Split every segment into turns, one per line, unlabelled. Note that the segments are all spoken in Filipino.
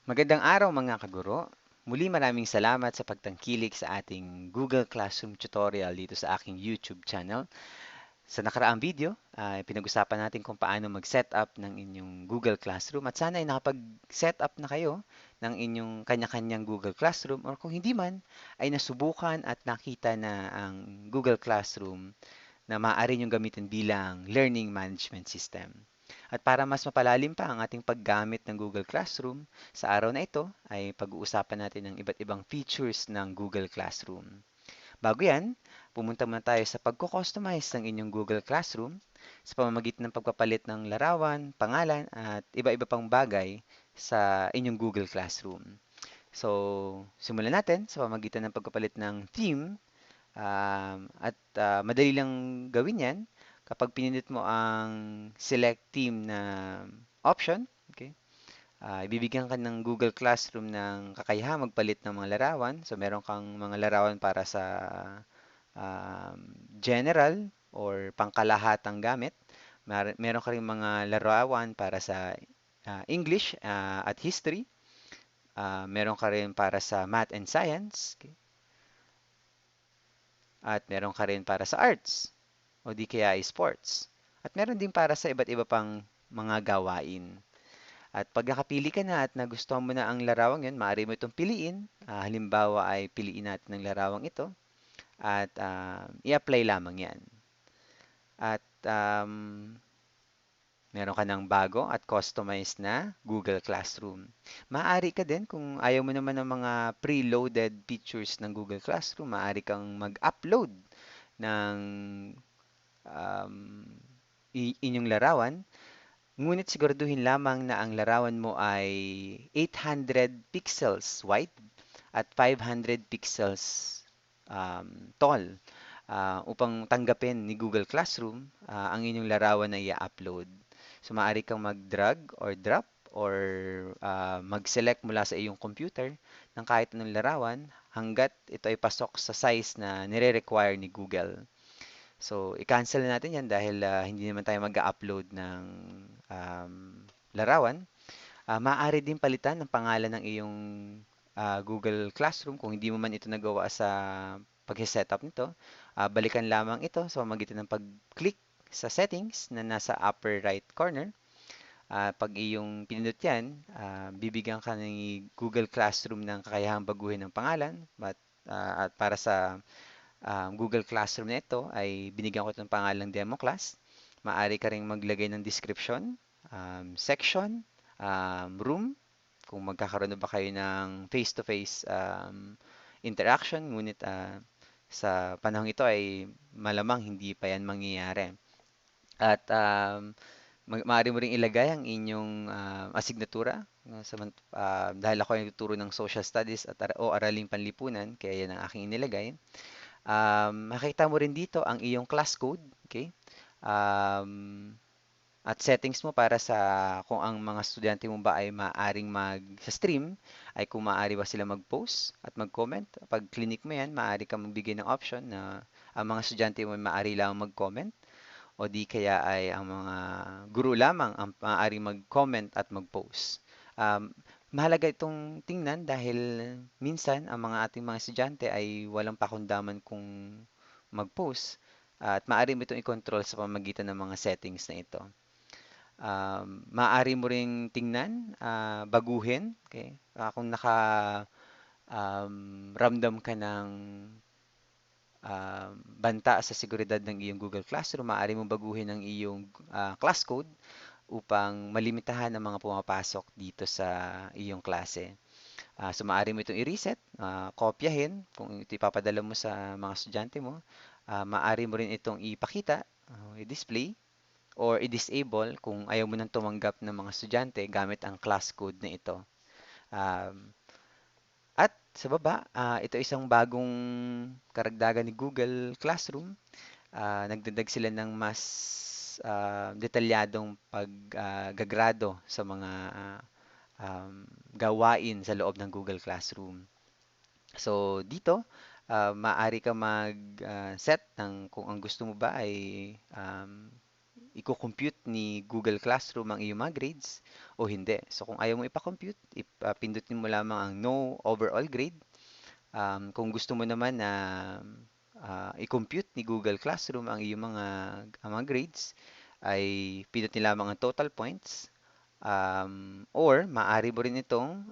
Magandang araw mga kaguro. Muli maraming salamat sa pagtangkilik sa ating Google Classroom tutorial dito sa aking YouTube channel. Sa nakaraang video, pinag-usapan natin kung paano mag-setup ng inyong Google Classroom at sana ay nakapag-setup na kayo ng inyong kanya-kanyang Google Classroom or kung hindi man ay nasubukan at nakita na ang Google Classroom na maaari niyong gamitin bilang learning management system. At para mas mapalalim pa ang ating paggamit ng Google Classroom, sa araw na ito ay pag-uusapan natin ang iba't ibang features ng Google Classroom. Bago yan, pumunta muna tayo sa pagko-customize ng inyong Google Classroom sa pamamagitan ng pagpapalit ng larawan, pangalan, at iba-iba pang bagay sa inyong Google Classroom. So, simulan natin sa pamamagitan ng pagpapalit ng theme. Madali lang gawin yan kapag pinindot mo ang select team na option. Okay? Ibibigyan ka ng Google Classroom ng kakayahang magpalit ng mga larawan. So, meron kang mga larawan para sa um, general or pangkalahatang gamit. Meron ka rin mga larawan para sa English at history. Meron ka rin para sa math and science. Okay? At meron ka rin para sa arts o di kaya ay sports. At meron din para sa iba't iba pang mga gawain. At pag nakapili ka na at nagustuhan mo na ang larawang yun, maaari mo itong piliin. Halimbawa ay piliin natin ang larawang ito at i-apply lamang yan. At meron ka ng bago at customized na Google Classroom. Maaari ka din kung ayaw mo naman ng mga preloaded features ng Google Classroom, maaari kang mag-upload ng um, inyong larawan. Ngunit siguraduhin lamang na ang larawan mo ay 800 pixels wide at 500 pixels tall upang tanggapin ni Google Classroom ang inyong larawan na i-upload. So maaari kang mag-drag or drop or mag-select mula sa iyong computer ng kahit anong larawan hanggat ito ay pasok sa size na nire-require ni Google. So, i-cancel na natin yan dahil hindi naman tayo mag-upload ng um, larawan. Maaari din palitan ng pangalan ng iyong Google Classroom kung hindi mo man ito nagawa sa pag-setup nito. Balikan lamang ito sa pamamagitan ng pag-click sa settings na nasa upper right corner. Pag iyong pinindot yan, bibigyan ka ng Google Classroom ng kakayahang baguhin ng pangalan at para sa Google Classroom na ito ay binigyan ko itong pangalang demo class. Maaari ka ring maglagay ng description, section, room, kung magkakaroon na ba kayo ng face-to-face interaction, ngunit sa panahong ito ay malamang hindi pa yan mangyayari. At maaari mo ring ilagay ang inyong asignatura dahil ako ay nagtuturo ng social studies o araling panlipunan, kaya yan ang aking inilagay. Makita mo rin dito ang iyong class code, okay? Um, at settings mo para sa kung ang mga estudyante mo ba ay maaring sa stream, ay kung maaari ba sila mag-post at mag-comment. Pag clinic mo yan, maaari kang magbigay ng option na ang mga estudyante mo ay maaari lang mag-comment o di kaya ay ang mga guro lamang ang maaaring mag-comment at mag-post. Mahalaga itong tingnan dahil minsan ang mga ating mga estudyante ay walang pakundaman kung mag-post at maaari mo itong i-control sa pamamagitan ng mga settings na ito. Maaari mo ring tingnan, baguhin, okay? Kung ramdam ka ng banta sa seguridad ng iyong Google Classroom, maaari mong baguhin ang iyong class code upang malimitahan ang mga pumapasok dito sa iyong klase. So maaari mo itong i-reset, kopyahin kung ito ipapadala mo sa mga estudyante mo. Maaari mo rin itong ipakita, i-display, or i-disable kung ayaw mo nang tumanggap ng mga estudyante gamit ang class code na ito. Um, at sa baba, ito isang bagong karagdagan ni Google Classroom. Nagdagdag sila ng mas detalyadong paggagrado sa mga gawain sa loob ng Google Classroom. So dito, maaari ka mag-set ng kung ang gusto mo ba ay i-compute ni Google Classroom ang iyong mga grades o hindi. So kung ayaw mo ipa-compute, pindutin mo lamang ang no overall grade. Kung gusto mo naman na i-compute ni Google Classroom ang mga grades, ay pindutin lamang ang total points. Or maaari mo rin itong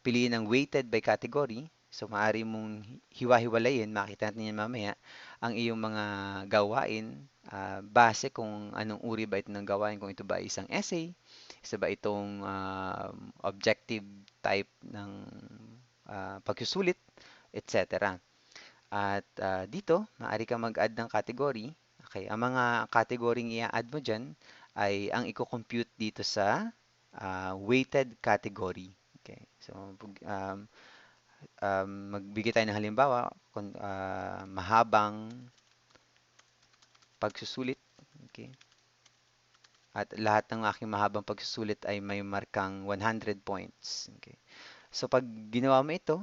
piliin ang weighted by category. So, maaari mong hiwa-hiwalayin, makita natin yan mamaya, ang iyong mga gawain base kung anong uri ba ito ng gawain, kung ito ba ay isang essay, isa ba itong objective type ng pagsusulit, etc. At dito, maaari ka mag-add ng category. Okay, ang mga category i-add mo dyan ay ang i-compute dito sa weighted category. Okay, so magbigay tayo ng halimbawa, kung mahabang pagsusulit. Okay, at lahat ng aking mahabang pagsusulit ay may markang 100 points. Okay. So pag ginawa mo ito,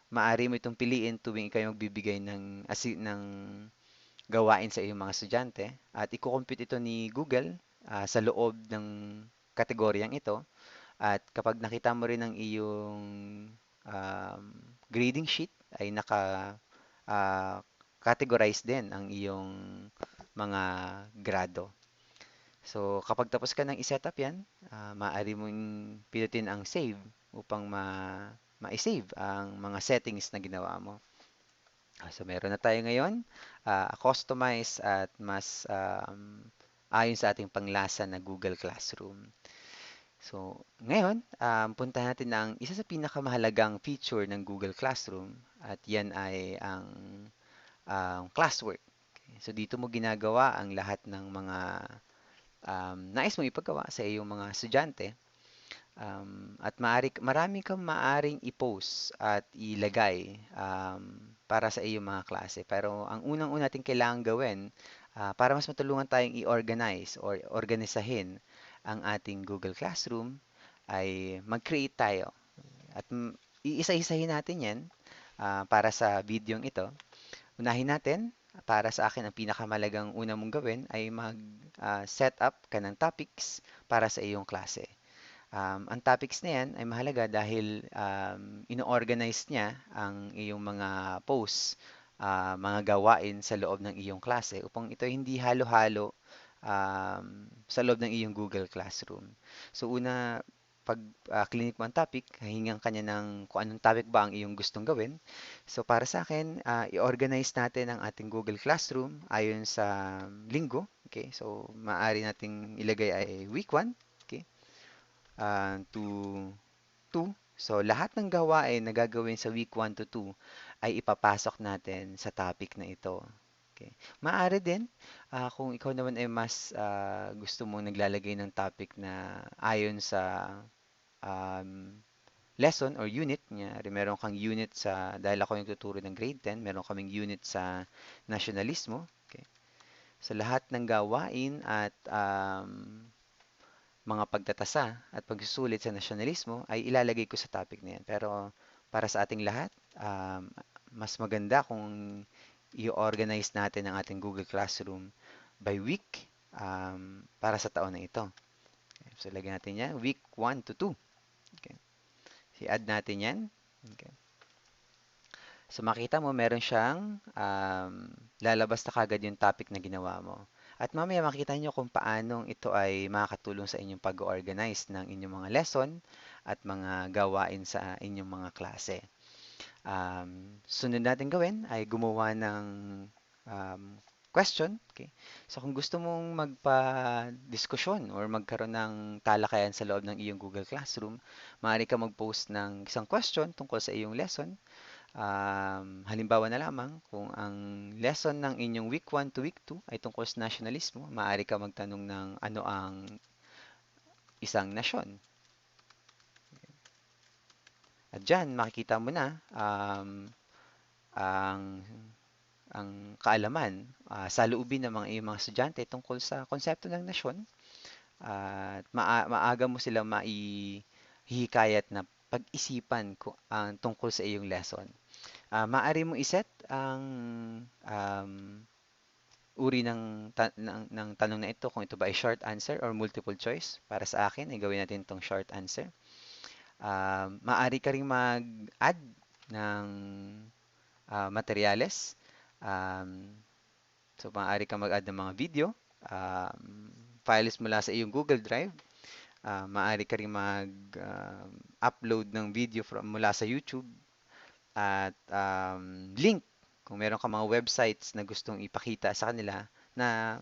maaari mo itong piliin tuwing ikaw yung magbibigay ng gawain sa iyong mga estudyante at i-compute ito ni Google sa loob ng kategoryang ito. At kapag nakita mo rin ang iyong um, grading sheet ay uh, categorize din ang iyong mga grado. So, kapag tapos ka ng i-setup yan, maaari mong pinutin ang save upang ma-save ang mga settings na ginawa mo. So, meron na tayo ngayon, customize at mas ayon sa ating panglasa na Google Classroom. So, ngayon, puntahan natin ang isa sa pinakamahalagang feature ng Google Classroom at yan ay ang classwork. Okay. So, dito mo ginagawa ang lahat ng mga nais mong ipagawa sa iyong mga estudyante. At marami kang maaring i-post at ilagay para sa iyong mga klase. Pero ang unang-una natin kailangan gawin para mas matulungan tayong i-organize or organisahin ang ating Google Classroom ay mag-create tayo. At iisa-isahin natin yan para sa videong ito. Unahin natin, para sa akin, ang pinakamalagang una mong gawin ay mag-set up ka ng topics para sa iyong klase. Ang topics na yan ay mahalaga dahil ino-organize niya ang iyong mga posts, mga gawain sa loob ng iyong klase upang ito hindi halo-halo sa loob ng iyong Google Classroom. So una, pag clinic mo ang topic, hingan kanya ng kung anong topic ba ang iyong gustong gawin. So para sa akin, i-organize natin ang ating Google Classroom ayon sa linggo. Okay? So maaari nating ilagay ay week 1, okay? To 2. So lahat ng gawain na gagawin sa week 1 to 2 ay ipapasok natin sa topic na ito. Okay. Maaari din, kung ikaw naman ay mas gusto mong naglalagay ng topic na ayon sa um, lesson or unit niya, meron kang unit dahil ako yung tuturo ng grade 10, meron kaming unit sa nasyonalismo. Okay. So lahat ng gawain at mga pagtatasa at pagsusulit sa nasyonalismo ay ilalagay ko sa topic na yan. Pero para sa ating lahat, mas maganda kung i-organize natin ang ating Google Classroom by week para sa taon na ito. Okay. So, lagyan natin yan, week 1 to 2. Okay. I-add natin yan. Okay. So, makita mo, meron siyang lalabas na kagad yung topic na ginawa mo. At mamaya makita nyo kung paano ito ay makakatulong sa inyong pag-organize ng inyong mga lesson at mga gawain sa inyong mga klase. Sunod natin gawin ay gumawa ng question. Okay? So kung gusto mong magpa-diskusyon or magkaroon ng talakayan sa loob ng iyong Google Classroom, maaari ka mag-post ng isang question tungkol sa iyong lesson. Halimbawa na lamang, kung ang lesson ng inyong week 1 to week 2 ay tungkol sa nasyonalismo, maaari ka magtanong ng ano ang isang nasyon. At dyan, makikita mo na ang kaalaman sa loobin ng mga iyong mga estudyante tungkol sa konsepto ng nasyon at maaga mo silang maihikayat na pag-isipan tungkol sa iyong lesson. Maaari mo iset ang uri ng tanong na ito, kung ito ba ay short answer or multiple choice. Para sa akin, ay gawin natin itong short answer. Maaari ka ring mag-add ng materyales. Um, so, maaari ka mag-add ng mga video, files mula sa iyong Google Drive. Maaari ka ring mag-upload ng video mula sa YouTube at link kung meron ka mga websites na gustong ipakita sa kanila na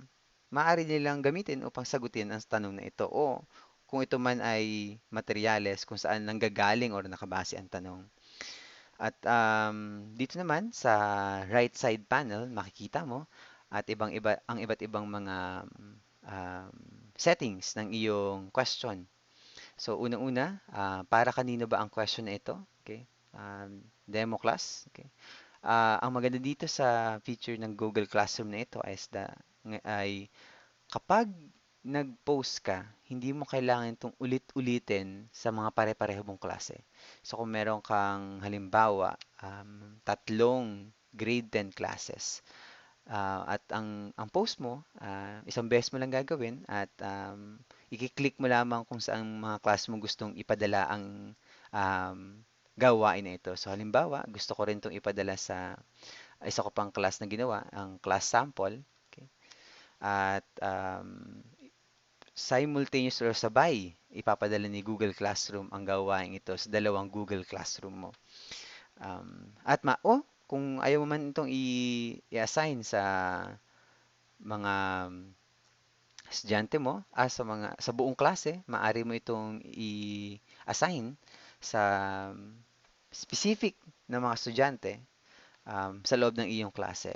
maaari nilang gamitin upang sagutin ang tanong na ito o kung ito man ay materyales kung saan nanggagaling or nakabase ang tanong. At dito naman sa right side panel, makikita mo at ang iba't ibang mga um, settings ng iyong question. So, unang-una, para kanino ba ang question na ito? Okay. Demo class. Okay. Ang maganda dito sa feature ng Google Classroom na ito ay kapag nag-post ka, hindi mo kailangan itong ulit-ulitin sa mga pare-pareho mong klase. So kung meron kang halimbawa, tatlong grade 10 classes, at ang post mo, isang beses mo lang gagawin at i-click mo lamang kung saan mga class mo gustong ipadala ang um, gawain na ito. So halimbawa, gusto ko rin itong ipadala sa isa ko pang class na ginawa, ang class sample. Okay? At simultaneous or sabay, ipapadala ni Google Classroom ang gawain ito sa dalawang Google Classroom mo. Kung ayaw mo man itong i-assign sa mga estudyante mo, sa buong klase, maaari mo itong i-assign sa specific na mga estudyante sa loob ng iyong klase.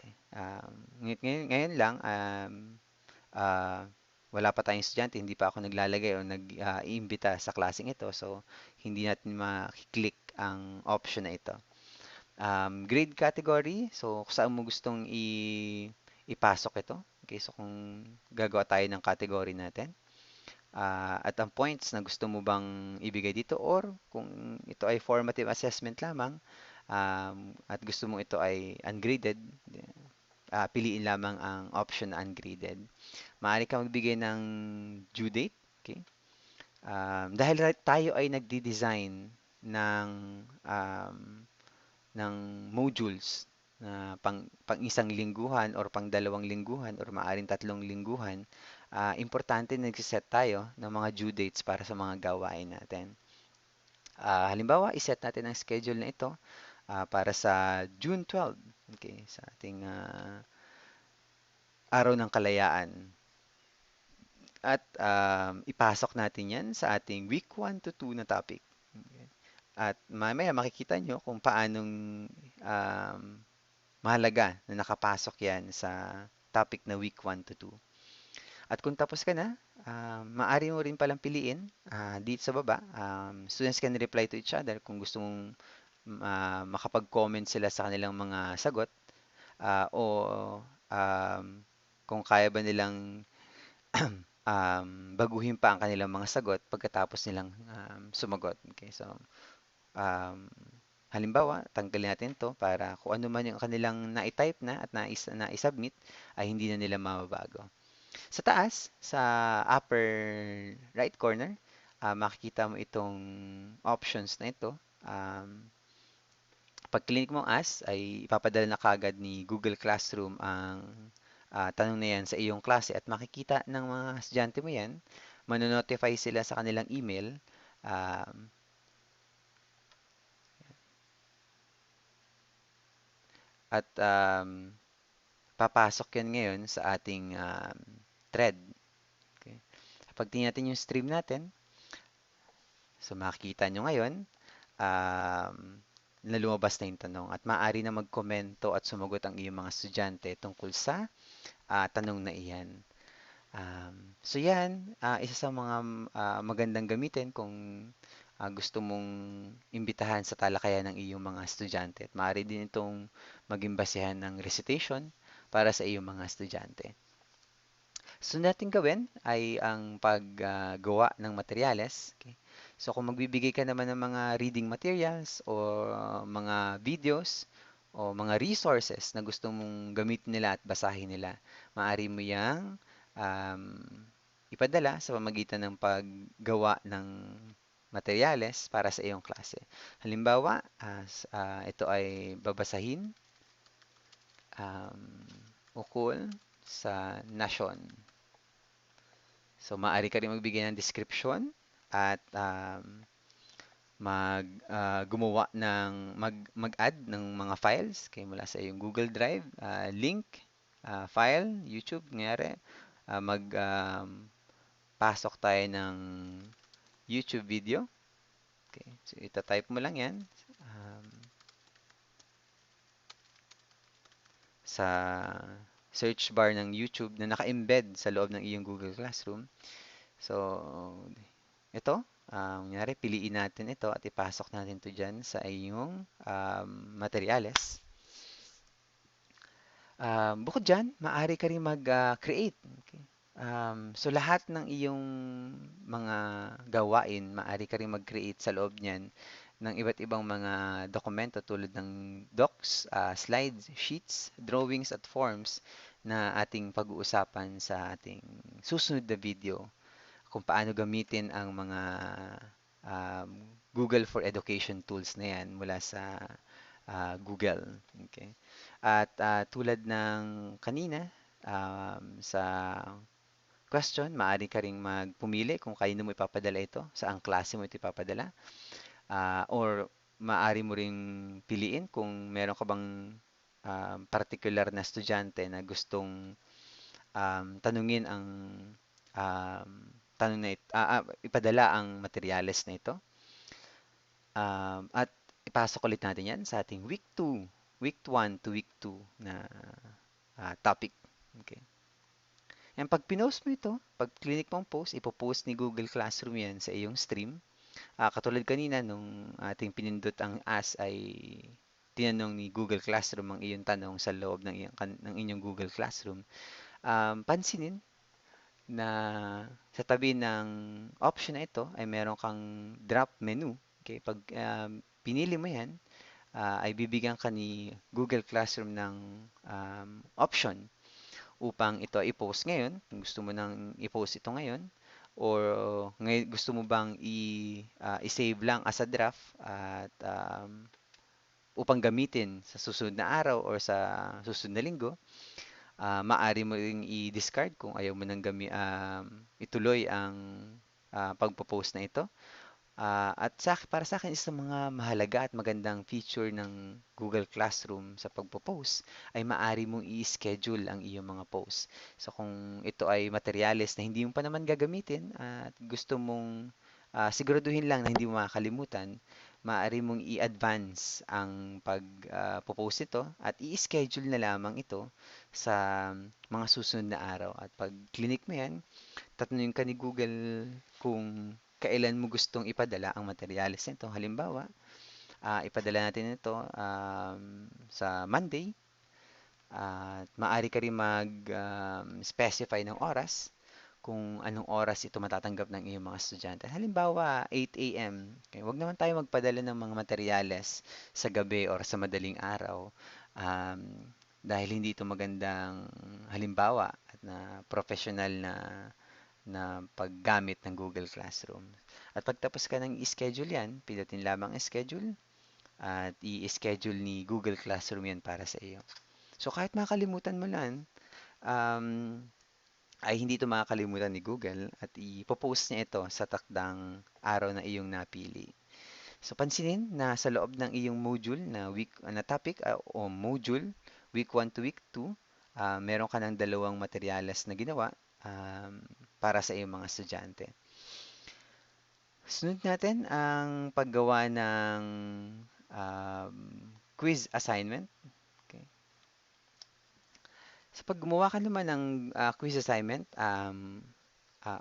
Ngayon lang, ah, wala pa tayong estudyante, hindi pa ako naglalagay o nag-iimbita sa klaseng ito. So, hindi natin makiklik ang option na ito. Grade category, so kung saan mo gustong ipasok ito. Okay, so kung gagawa tayo ng category natin. At ang points na gusto mo bang ibigay dito or kung ito ay formative assessment lamang at gusto mo ito ay ungraded, piliin lamang ang option na ungraded. Maaari ka magbigay ng due date. Okay? Dahil tayo ay nagdi-design ng um, ng modules na pang isang lingguhan or pang dalawang lingguhan or maaring tatlong lingguhan, importante na nagsiset tayo ng mga due dates para sa mga gawain natin. Halimbawa, iset natin ang schedule na ito para sa June 12, okay, sa ating araw ng kalayaan. At ipasok natin yan sa ating week 1 to 2 na topic. Okay. At mamaya makikita nyo kung paanong um, mahalaga na nakapasok yan sa topic na week 1 to 2. At kung tapos ka na, maaari mo rin palang piliin dito sa baba. Students can reply to each other kung gusto mong makapag-comment sila sa kanilang mga sagot o um, kung kaya ba nilang baguhin pa ang kanilang mga sagot pagkatapos nilang sumagot. Okay, so um, halimbawa, tanggalin natin to para kung ano man yung kanilang na-type na at na-submit ay hindi na nila mababago. Sa taas, sa upper right corner, makikita mo itong options na ito. Pag click mo as, ay ipapadala na kagad ni Google Classroom ang tanong na yan sa iyong klase at makikita ng mga estudyante mo yan, manonotify sila sa kanilang email at papasok yan ngayon sa ating thread. Okay. Pag tingnan natin yung stream natin, so makikita nyo ngayon na lumabas na yung tanong at maaari na magkomento at sumagot ang iyong mga estudyante tungkol sa tanong na iyan. So yan, isa sa mga magandang gamitin kung gusto mong imbitahan sa talakayan ng iyong mga estudyante. At maaari din itong maging basehan ng recitation para sa iyong mga estudyante. So natin gawin ay ang paggawa ng materyales. Okay? So kung magbibigay ka naman ng mga reading materials o mga videos o mga resources na gusto mong gamitin nila at basahin nila. Maaari mo yang um, ipadala sa pamagitan ng paggawa ng materyales para sa iyong klase. Halimbawa, ito ay babasahin um, ukol sa nasyon. So, maaari ka rin magbigay ng description at gumawa ng mag-add ng mga files kay mula sa iyong Google Drive, link, file, YouTube, nangyari, pasok tayo ng YouTube video. Okay. So, ita-type mo lang yan um, sa search bar ng YouTube na naka-embed sa loob ng iyong Google Classroom. So, ito, nangyari, piliin natin ito at ipasok natin ito dyan sa iyong materyales. Bukod dyan, maaari ka rin mag-create. Okay? So, lahat ng iyong mga gawain, maaari ka rin mag-create sa loob niyan ng iba't ibang mga dokumento tulad ng docs, slides, sheets, drawings at forms na ating pag-uusapan sa ating susunod na video kung paano gamitin ang mga um, Google for Education tools na yan mula sa Google. Okay? At tulad ng kanina, sa question, maaari ka ring magpumili kung kanino mo ipapadala ito, saang klase mo ito ipapadala, or maaari mo ring piliin kung meron ka bang particular na estudyante na gustong tanungin ang um, tanong na ipadala ang materyales na ito. At ipasok ulit natin yan sa ating week 1 to week 2 na topic. Okay. And pag pinost mo ito, pag clinic mong post, ipopost ni Google Classroom yan sa iyong stream. Katulad kanina nung ating pinindot ang as ay tinanong ni Google Classroom ang iyong tanong sa loob ng inyong Google Classroom. Pansinin na sa tabi ng option na ito ay meron kang drop menu. Okay, pag pinili mo yan, ay bibigyan ka ni Google Classroom ng option upang ito i-post ngayon, kung gusto mo nang i-post ito ngayon, or gusto mo bang i-save lang as a draft at upang gamitin sa susunod na araw or sa susunod na linggo, maaari mo ring i-discard kung ayaw mo nang ituloy ang pagpo-post na ito. At para sa akin, isa mga mahalaga at magandang feature ng Google Classroom sa pagpo-post ay maaari mong i-schedule ang iyong mga posts. So kung ito ay materyales na hindi mo pa naman gagamitin at gusto mong siguraduhin lang na hindi mo makakalimutan, maaari mong i-advance ang pag-post ito at i-schedule na lamang ito sa mga susunod na araw. At pag clinic mo yan, tatanungin ka ni Google kung kailan mo gustong ipadala ang materyales nito. Halimbawa, ipadala natin ito sa Monday at maaari ka rin mag-specify ng oras kung anong oras ito matatanggap ng iyong mga estudyante. Halimbawa, 8 a.m. Okay, huwag naman tayo magpadala ng mga materyales sa gabi or sa madaling araw um, dahil hindi ito magandang halimbawa at na professional na paggamit ng Google Classroom. At pagtapos ka ng i-schedule yan, pindutin lamang schedule at i-schedule ni Google Classroom yan para sa iyo. So kahit makalimutan mo lang, um, ay hindi ito makakalimutan ni Google at ipopost niya ito sa takdang araw na iyong napili. So pansinin na sa loob ng iyong module na topic o module, week 1 to week 2, meron ka ng dalawang materyales na ginawa um, para sa iyong mga estudyante. Sunod natin ang paggawa ng um, quiz assignment. Okay. Sa pag gumawa ka naman ng quiz assignment,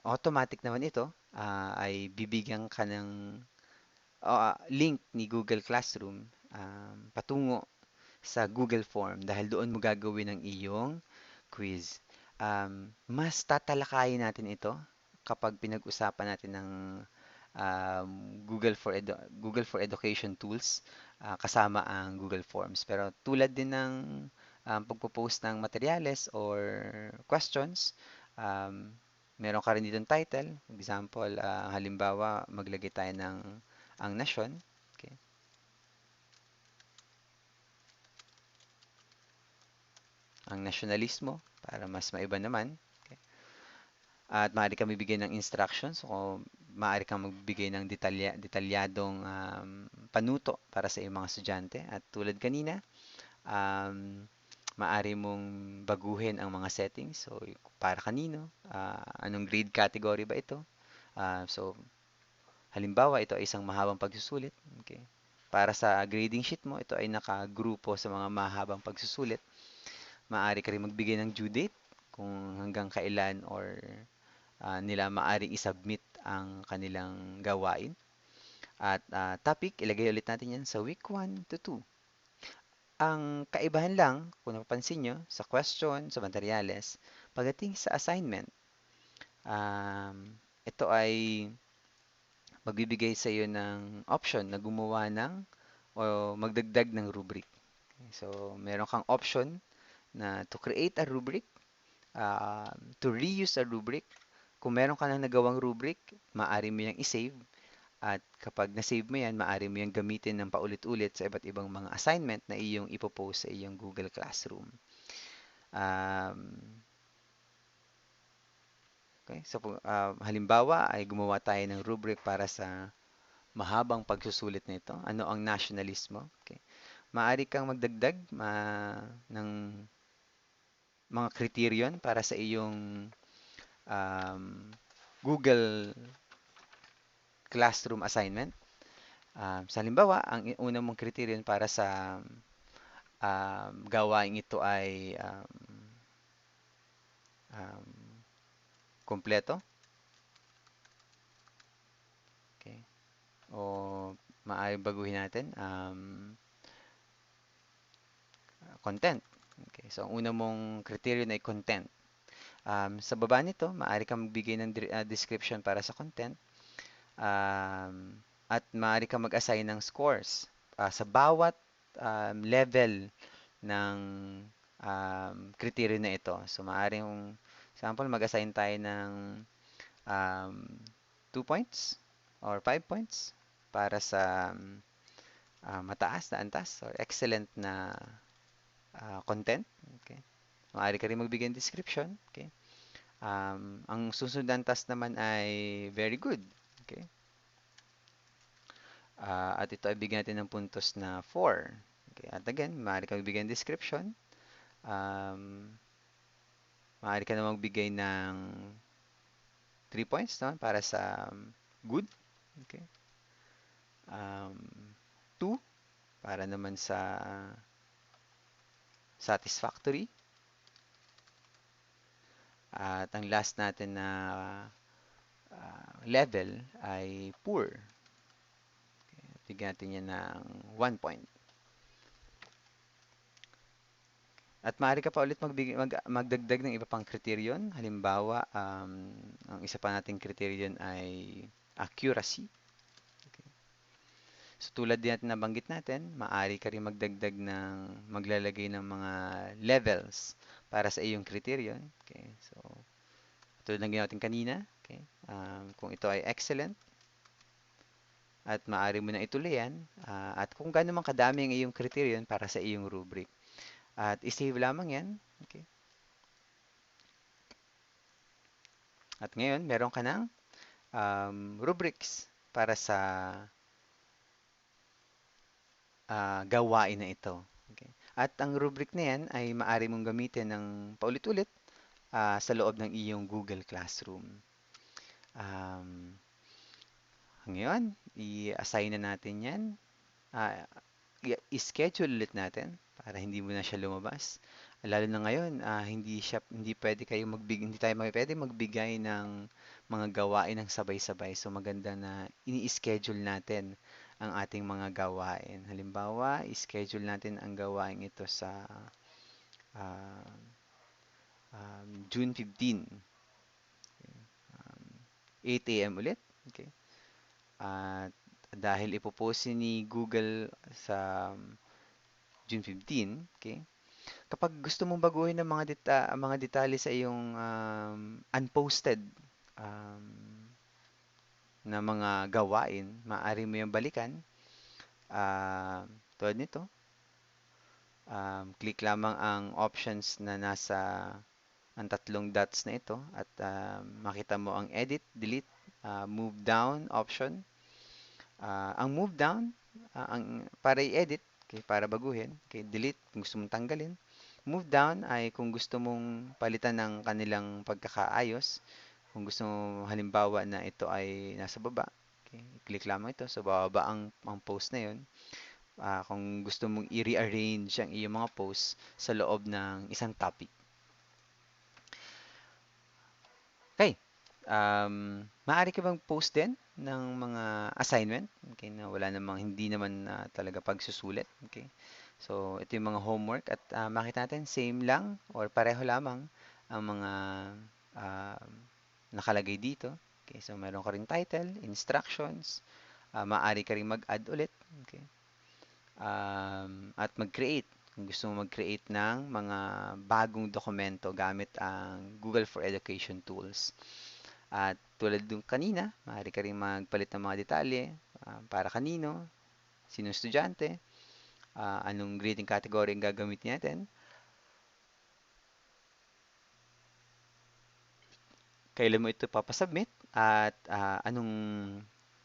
automatic naman ito ay bibigyan ka ng link ni Google Classroom patungo sa Google Form dahil doon mo gagawin ang iyong quiz. Mas tatalakayin natin ito kapag pinag-usapan natin ng Google for Education tools, kasama ang Google Forms. Pero tulad din ng pagpo-post ng materyales or questions, um, meron ka rin ditong title. Example, halimbawa, maglagay tayo ng ang nasyon. Okay. Ang nasyonalismo, para mas maiba naman. Okay. At maaari kang magbigay ng instructions o maaari kang magbigay ng detalyadong panuto para sa iyong mga estudyante. At tulad kanina, um, maaari mong baguhin ang mga settings. So, para kanino? Anong grade category ba ito? So, halimbawa, ito ay isang mahabang pagsusulit. Okay. Para sa grading sheet mo, ito ay nakagrupo sa mga mahabang pagsusulit. Maaari ka rin magbigay ng due date kung hanggang kailan or nila maaring isubmit ang kanilang gawain. At topic, ilagay ulit natin yan sa week 1 to 2. Ang kaibahan lang, kung napapansin nyo, sa question, sa materyales, pagdating sa assignment, ito ay magbibigay sa iyo ng option na gumawa ng o magdagdag ng rubric. So, meron kang option na to create a rubric, to reuse a rubric. Kung meron ka nang nagawang rubric, maaari mo yang isave. At kapag na-save mo yan, maaari mo yang gamitin ng paulit-ulit sa iba't ibang mga assignment na iyong ipopost sa iyong Google Classroom. Um, okay, so halimbawa ay gumawa tayo ng rubric para sa mahabang pagsusulit nito. Ano ang nationalismo? Okay. Maaari kang magdagdag ng mga kriteriyon para sa iyong um, Google Classroom assignment. Sa halimbawa, ang una mong criterion para sa gawain ito ay um, kompleto. Okay. O maaari baguhin natin content. Okay. So, ang una mong criterion ay content. Sa baba nito, maaari kang magbigay ng description para sa content. At maaari kang mag-assign ng scores sa bawat level ng criterion na ito. So, maaaring, example, mag-assign tayo ng um, 2 points or 5 points para sa mataas na antas or excellent na content. Okay. Maaari ka rin magbigay ng description. Okay. Ang susunod na antas naman ay very good. Okay. At ito ay bigyan natin ng puntos na 4. Okay. At again, maaari ka magbigay ng description. Um, Maaari ka na magbigay ng 3 points no? Para sa good. Okay. 2 para naman sa satisfactory. At ang last natin na level ay poor. Okay. Bigyan natin yan ng 1 point. At maaari ka pa ulit magdagdag ng iba pang kriteriyon. Halimbawa, ang isa pa nating kriteriyon ay accuracy. Okay. So tulad din natin nabanggit natin, maaari ka rin maglalagay ng mga levels para sa iyong kriteriyon. Okay. So tulad ng ginawa natin kanina, okay. Kung ito ay excellent, at maaari mo na ituloy yan, at kung gaano man kadami ang iyong kriteriyon para sa iyong rubric. At isave lamang yan. Okay. At ngayon, meron ka ng rubrics para sa gawain na ito. Okay. At ang rubric na yan ay maaari mong gamitin ng paulit-ulit sa loob ng iyong Google Classroom. Um, Ngayon, i-assign na natin yan. I-schedule ulit natin para hindi mo na siya lumabas. Lalo na ngayon, hindi tayo pwede magbigay ng mga gawain ng sabay-sabay. So maganda na ini-schedule natin ang ating mga gawain. Halimbawa, i-schedule natin ang gawain ito sa uh, June 15, um, 8 a.m. ulit. Okay. At dahil ipopost ni Google sa June 15, okay? Kapag gusto mong baguhin ang mga detalye sa iyong unposted um, na mga gawain, maaari mo yung balikan. Tulad nito, click lamang ang options na nasa ang tatlong dots na ito at makita mo ang edit, delete, move down option. Ang move down, para i-edit, okay, para baguhin, okay, delete kung gusto mong tanggalin. Move down ay kung gusto mong palitan ng kanilang pagkakaayos. Kung gusto mo halimbawa na ito ay nasa baba, okay, click lamang ito. So, bababa ang post na yun. Kung gusto mong i-rearrange ang iyong mga posts sa loob ng isang topic. Okay. Maaari ka bang post din ng mga assignment? Okay, na wala namang, hindi naman talaga pagsusulit. Okay. So, ito yung mga homework at makita natin same lang or pareho lamang ang mga ah, nakalagay dito. Okay, so meron ka ring title, instructions, maaari ka ring mag-add ulit. Okay. At mag-create. Kung gusto mo mag-create ng mga bagong dokumento gamit ang Google for Education tools. At tulad ng kanina, maaari ka rin magpalit ng mga detalye para kanino, sino estudyante, anong grading category ang gagamitin natin, kailan mo ito papasubmit, at anong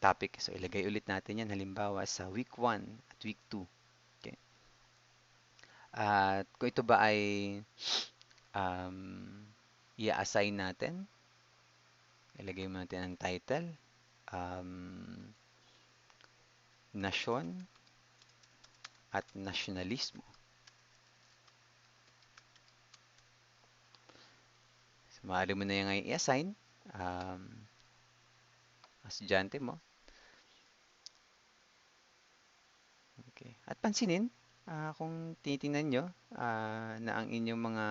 topic. So, ilagay ulit natin yan halimbawa sa week 1 at week 2. Okay. At kung ito ba ay um, i-assign natin, ilagay mo natin ang title, um, nasyon, at nasyonalismo. So, maaari mo na yung i-assign um, estudyante mo. Okay. At pansinin, kung tinitingnan nyo na ang inyong mga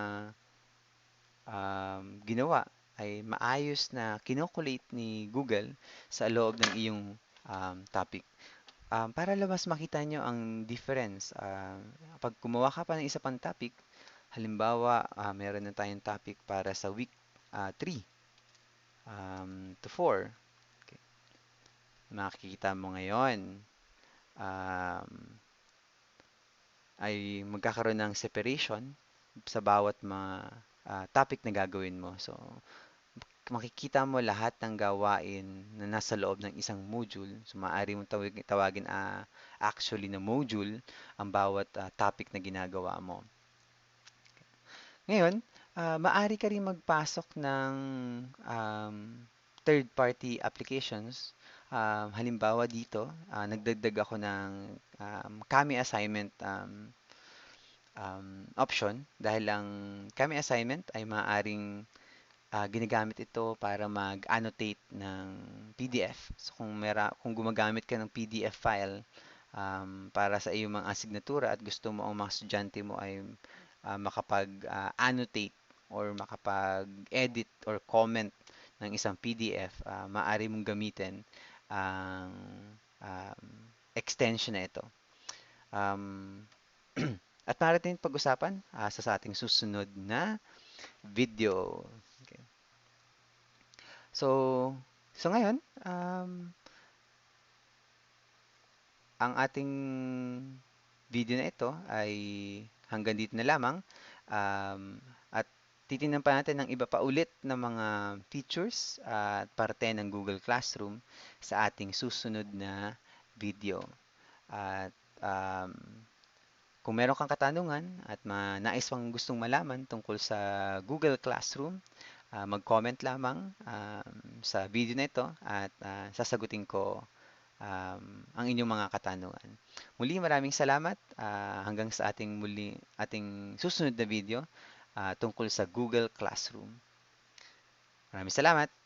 ginawa ay maayos na kinokolate ni Google sa loob ng iyong topic. Para mas makita nyo ang difference, pag gumawa ka pa ng isa pang topic, halimbawa, meron na tayong topic para sa week 3 to 4. Okay. Makikita mo ngayon, um, ay magkakaroon ng separation sa bawat mga topic na gagawin mo. So, makikita mo lahat ng gawain na nasa loob ng isang module. So, maaari mong tawagin actually na module ang bawat topic na ginagawa mo. Ngayon, maaari ka rin magpasok ng um, third-party applications. Halimbawa dito, nagdagdag ako ng Kami assignment option dahil ang Kami assignment ay maaaring ginagamit ito para mag-annotate ng PDF. So kung gumagamit ka ng PDF file para sa iyong mga asignatura at gusto mo ang mga estudyante mo ay makapag-annotate or makapag-edit or comment ng isang PDF, maaari mong gamitin ang um, extension na ito. At maaari din pag-usapan sa ating susunod na video. Okay. So ngayon, ang ating video na ito ay hanggang dito na lamang. At titingnan pa natin ng iba pa ulit na mga features at parte ng Google Classroom sa ating susunod na video. At kung meron kang katanungan at nais pang gustong malaman tungkol sa Google Classroom, mag-comment lamang sa video na ito at sasagutin ko ang inyong mga katanungan. Muli, maraming salamat hanggang sa ating susunod na video tungkol sa Google Classroom. Maraming salamat!